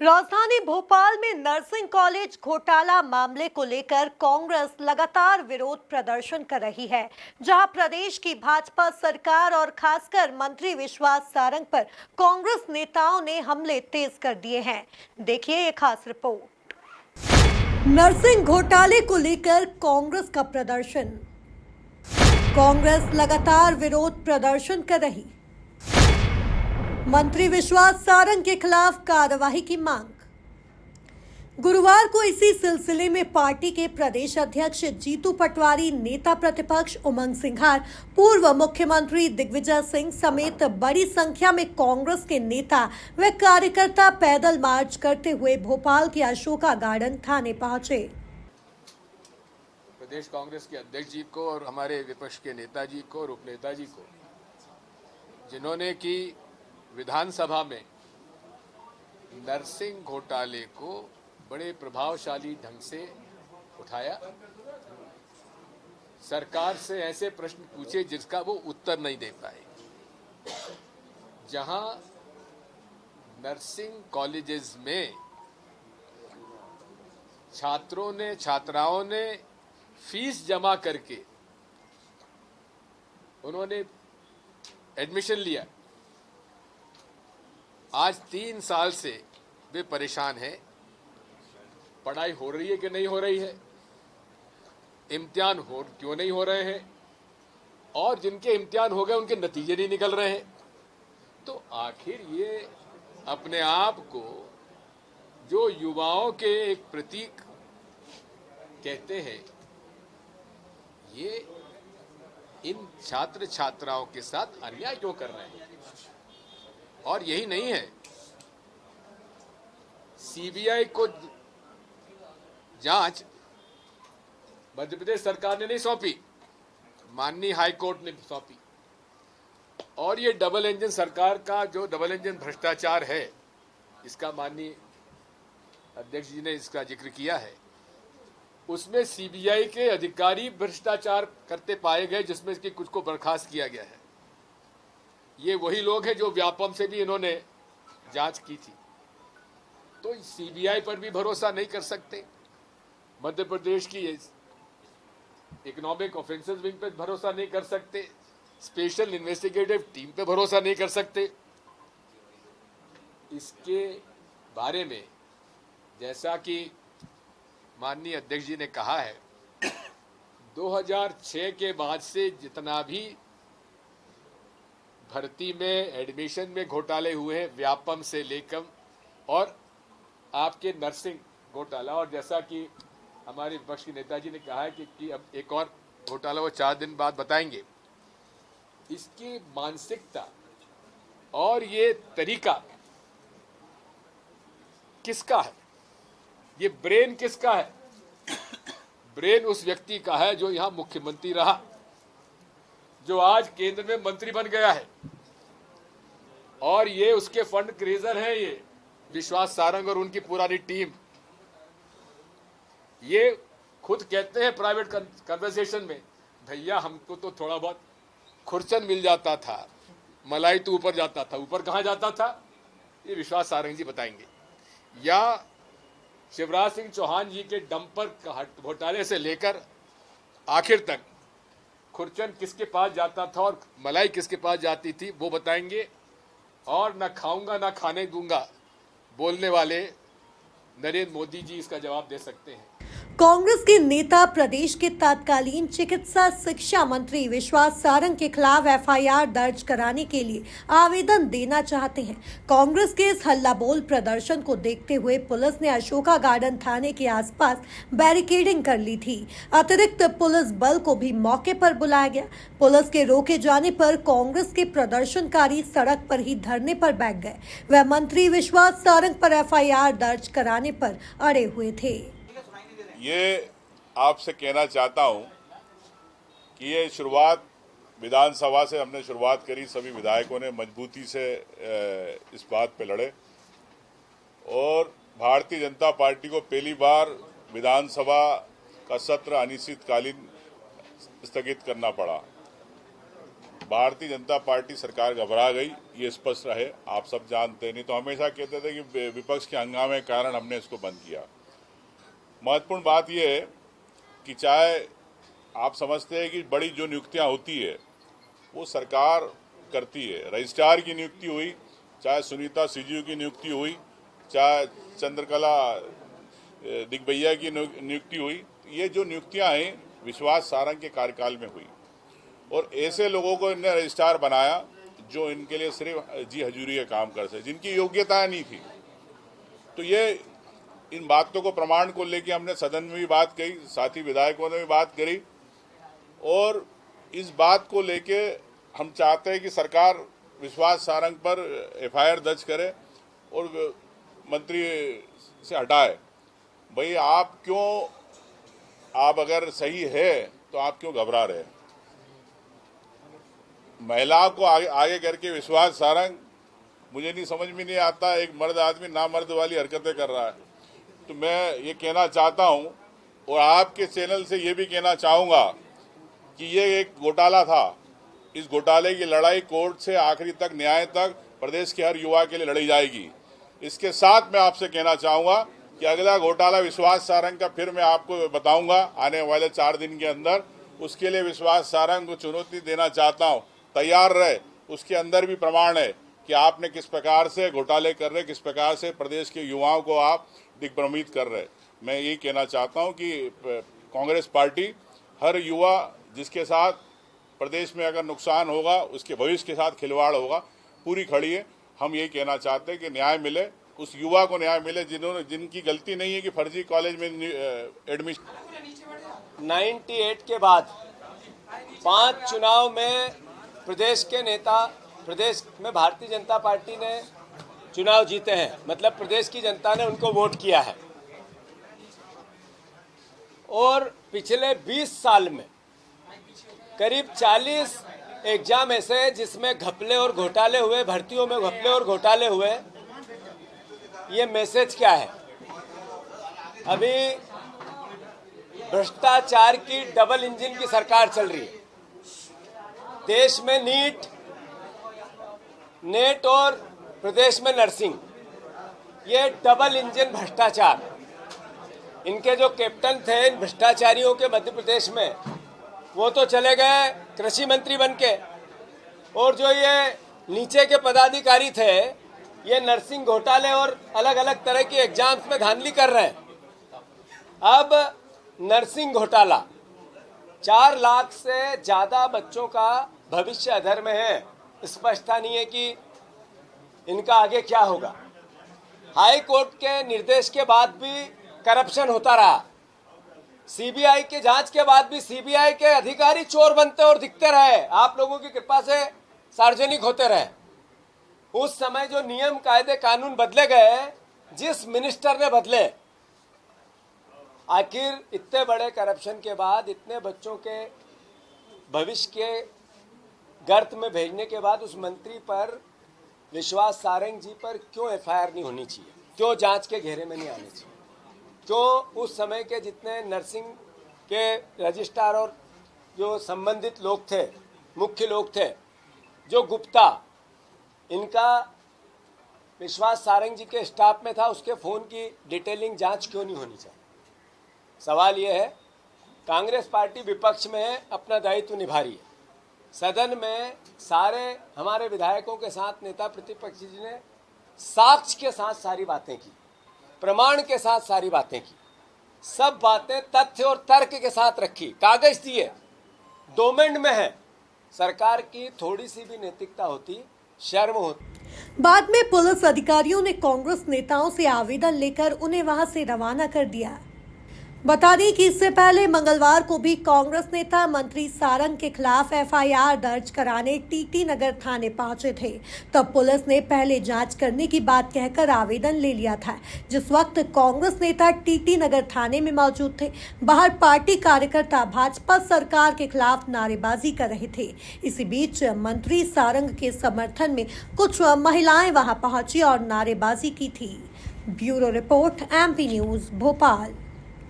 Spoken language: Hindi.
राजधानी भोपाल में नर्सिंग कॉलेज घोटाला मामले को लेकर कांग्रेस लगातार विरोध प्रदर्शन कर रही है, जहां प्रदेश की भाजपा सरकार और खासकर मंत्री विश्वास सारंग पर कांग्रेस नेताओं ने हमले तेज कर दिए हैं। देखिए ये खास रिपोर्ट। नर्सिंग घोटाले को लेकर कांग्रेस का प्रदर्शन। कांग्रेस लगातार विरोध प्रदर्शन कर रही। मंत्री विश्वास सारंग के खिलाफ कार्रवाई की मांग। गुरुवार को इसी सिलसिले में पार्टी के प्रदेश अध्यक्ष जीतू पटवारी, नेता प्रतिपक्ष उमंग सिंघार, पूर्व मुख्यमंत्री दिग्विजय सिंह समेत बड़ी संख्या में कांग्रेस के नेता व कार्यकर्ता पैदल मार्च करते हुए भोपाल के अशोका गार्डन थाने पहुंचे। प्रदेश कांग्रेस के अध्यक्ष जी को और हमारे विपक्ष के नेताजी को और उपनेताजी को, जिन्होंने की विधानसभा में नर्सिंग घोटाले को बड़े प्रभावशाली ढंग से उठाया, सरकार से ऐसे प्रश्न पूछे जिसका वो उत्तर नहीं दे पाए। जहां नर्सिंग कॉलेजेस में छात्राओं ने फीस जमा करके उन्होंने एडमिशन लिया। आज 3 साल से वे परेशान हैं। पढ़ाई हो रही है कि नहीं हो रही है, इम्तिहान क्यों नहीं हो रहे हैं, और जिनके इम्तिहान हो गए उनके नतीजे नहीं निकल रहे हैं। तो आखिर ये अपने आप को जो युवाओं के एक प्रतीक कहते हैं, ये इन छात्र छात्राओं के साथ अन्याय क्यों कर रहे हैं? और यही नहीं है, सीबीआई को जांच मध्य प्रदेश सरकार ने नहीं सौंपी, माननीय हाई कोर्ट ने सौंपी। और ये डबल इंजन सरकार का जो डबल इंजन भ्रष्टाचार है, इसका माननीय अध्यक्ष जी ने इसका जिक्र किया है। उसमें सीबीआई के अधिकारी भ्रष्टाचार करते पाए गए, जिसमें इसकी कुछ को बर्खास्त किया गया है। ये वही लोग हैं जो व्यापम से भी इन्होंने जांच की थी। तो सीबीआई पर भी भरोसा नहीं कर सकते, मध्य प्रदेश की इकोनॉमिक ऑफेंसेस विंग पे भरोसा नहीं कर सकते, स्पेशल इन्वेस्टिगेटिव टीम पे भरोसा नहीं कर सकते। इसके बारे में जैसा कि माननीय अध्यक्ष जी ने कहा है, 2006 के बाद से जितना भी भर्ती में एडमिशन में घोटाले हुए हैं, व्यापम से लेकर और आपके नर्सिंग घोटाला, और जैसा कि हमारे विपक्ष के नेताजी ने कहा है कि अब एक और घोटाला वो 4 दिन बाद बताएंगे। इसकी मानसिकता और ये तरीका किसका है? ये ब्रेन किसका है? ब्रेन उस व्यक्ति का है जो यहां मुख्यमंत्री रहा, जो आज केंद्र में मंत्री बन गया है, और ये उसके फंड क्रेजर हैं, ये विश्वास सारंग और उनकी पुरानी टीम। ये खुद कहते हैं प्राइवेट कन्वर्सेशन में, भैया हमको तो थोड़ा बहुत खुरचन मिल जाता था, मलाई तो ऊपर जाता था। ऊपर कहां जाता था? ये विश्वास सारंग जी बताएंगे। या शिवराज सिंह चौहान जी के डंपर घोटाले से लेकर आखिर तक खुरचन किसके पास जाता था और मलाई किसके पास जाती थी, वो बताएंगे। और न खाऊंगा न खाने दूंगा बोलने वाले नरेंद्र मोदी जी इसका जवाब दे सकते हैं। कांग्रेस के नेता प्रदेश के तत्कालीन चिकित्सा शिक्षा मंत्री विश्वास सारंग के खिलाफ एफआईआर दर्ज कराने के लिए आवेदन देना चाहते हैं। कांग्रेस के इस हल्लाबोल प्रदर्शन को देखते हुए पुलिस ने अशोका गार्डन थाने के आसपास बैरिकेडिंग कर ली थी। अतिरिक्त पुलिस बल को भी मौके पर बुलाया गया। पुलिस के रोके जाने पर कांग्रेस के प्रदर्शनकारी सड़क पर ही धरने पर बैठ गए। वह मंत्री विश्वास सारंग पर एफआईआर दर्ज कराने पर अड़े हुए थे। ये आपसे कहना चाहता हूं कि ये शुरुआत विधानसभा से हमने शुरुआत करी, सभी विधायकों ने मजबूती से इस बात पे लड़े और भारतीय जनता पार्टी को पहली बार विधानसभा का सत्र अनिश्चितकालीन स्थगित करना पड़ा। भारतीय जनता पार्टी सरकार घबरा गई, ये स्पष्ट रहे। आप सब जानते नहीं तो हमेशा कहते थे कि विपक्ष के हंगामे के कारण हमने इसको बंद किया। महत्वपूर्ण बात यह है कि चाहे आप समझते हैं कि बड़ी जो नियुक्तियां होती है वो सरकार करती है। रजिस्ट्रार की नियुक्ति हुई, चाहे सुनीता सीजीयू की नियुक्ति हुई, चाहे चंद्रकला दिग्विजय की नियुक्ति हुई, ये जो नियुक्तियां हैं विश्वास सारंग के कार्यकाल में हुई और ऐसे लोगों को इन्हें रजिस्ट्रार बनाया जो इनके लिए सिर्फ जी हजूरी का काम कर सके, जिनकी योग्यता नहीं थी। तो ये इन बातों को प्रमाण को लेकर हमने सदन में भी बात कही, साथी विधायकों ने भी बात करी और इस बात को लेके हम चाहते हैं कि सरकार विश्वास सारंग पर एफआईआर दर्ज करे और मंत्री से हटाए। भाई आप अगर सही है तो आप क्यों घबरा रहे हैं? महिला को आगे करके विश्वास सारंग, मुझे नहीं समझ में नहीं आता, एक मर्द आदमी ना मर्द वाली हरकतें कर रहा है। तो मैं ये कहना चाहता हूं और आपके चैनल से ये भी कहना चाहूँगा कि ये एक घोटाला था। इस घोटाले की लड़ाई कोर्ट से आखिरी तक, न्याय तक प्रदेश के हर युवा के लिए लड़ी जाएगी। इसके साथ मैं आपसे कहना चाहूँगा कि अगला घोटाला विश्वास सारंग का फिर मैं आपको बताऊंगा आने वाले 4 दिन के अंदर। उसके लिए विश्वास सारंग को चुनौती देना चाहता हूं, तैयार रहे। उसके अंदर भी प्रमाण है कि आपने किस प्रकार से घोटाले कर रहे, किस प्रकार से प्रदेश के युवाओं को आप दिग्भ्रमित कर रहे। मैं यही कहना चाहता हूं कि कांग्रेस पार्टी हर युवा जिसके साथ प्रदेश में अगर नुकसान होगा, उसके भविष्य के साथ खिलवाड़ होगा, पूरी खड़ी है। हम यही कहना चाहते हैं कि न्याय मिले, उस युवा को न्याय मिले जिनकी गलती नहीं है कि फर्जी कॉलेज में एडमिशन। 98 के बाद 5 चुनाव में प्रदेश के नेता, प्रदेश में भारतीय जनता पार्टी ने चुनाव जीते हैं, मतलब प्रदेश की जनता ने उनको वोट किया है। और पिछले 20 साल में करीब 40 एग्जाम ऐसे जिसमें घपले और घोटाले हुए, भर्तियों में घपले और घोटाले हुए। ये मैसेज क्या है? अभी भ्रष्टाचार की डबल इंजन की सरकार चल रही है। देश में नेट और प्रदेश में नर्सिंग, ये डबल इंजन भ्रष्टाचार। इनके जो कैप्टन थे इन भ्रष्टाचारियों के मध्य प्रदेश में, वो तो चले गए कृषि मंत्री बनके, और जो ये नीचे के पदाधिकारी थे ये नर्सिंग घोटाले और अलग अलग तरह के एग्जाम्स में धांधली कर रहे हैं। अब नर्सिंग घोटाला, 4 लाख से ज्यादा बच्चों का भविष्य अधर में है। स्पष्टता नहीं है कि इनका आगे क्या होगा। हाई कोर्ट के निर्देश के बाद भी करप्शन होता रहा। सीबीआई के जांच के बाद भी सीबीआई के अधिकारी चोर बनते और दिखते रहे, आप लोगों की कृपा से सार्वजनिक होते रहे। उस समय जो नियम कायदे कानून बदले गए, जिस मिनिस्टर ने बदले, आखिर इतने बड़े करप्शन के बाद, इतने बच्चों के भविष्य के गर्त में भेजने के बाद उस मंत्री पर, विश्वास सारंग जी पर क्यों एफआईआर नहीं होनी चाहिए? क्यों जांच के घेरे में नहीं आनी चाहिए? क्यों उस समय के जितने नर्सिंग के रजिस्ट्रार और जो संबंधित लोग थे, मुख्य लोग थे, जो गुप्ता, इनका विश्वास सारंग जी के स्टाफ में था, उसके फ़ोन की डिटेलिंग जांच क्यों नहीं होनी चाहिए? सवाल ये है। कांग्रेस पार्टी विपक्ष में है, अपना दायित्व निभा रही है। सदन में सारे हमारे विधायकों के साथ नेता प्रतिपक्ष जी ने साक्ष्य के साथ सारी बातें की, प्रमाण के साथ सारी बातें की, सब बातें तथ्य और तर्क के साथ रखी, कागज दिए, डोमेन में है। सरकार की थोड़ी सी भी नैतिकता होती, शर्म होती। बाद में पुलिस अधिकारियों ने कांग्रेस नेताओं से आवेदन लेकर उन्हें वहां से रवाना कर दिया। बता दें कि इससे पहले मंगलवार को भी कांग्रेस नेता मंत्री सारंग के खिलाफ एफआईआर दर्ज कराने टीटी नगर थाने पहुंचे थे। तब पुलिस ने पहले जांच करने की बात कहकर आवेदन ले लिया था। जिस वक्त कांग्रेस नेता टीटी नगर थाने में मौजूद थे, बाहर पार्टी कार्यकर्ता भाजपा सरकार के खिलाफ नारेबाजी कर रहे थे। इसी बीच मंत्री सारंग के समर्थन में कुछ महिलाएं वहां पहुंची और नारेबाजी की थी। Bureau report, MP news, Bhopal.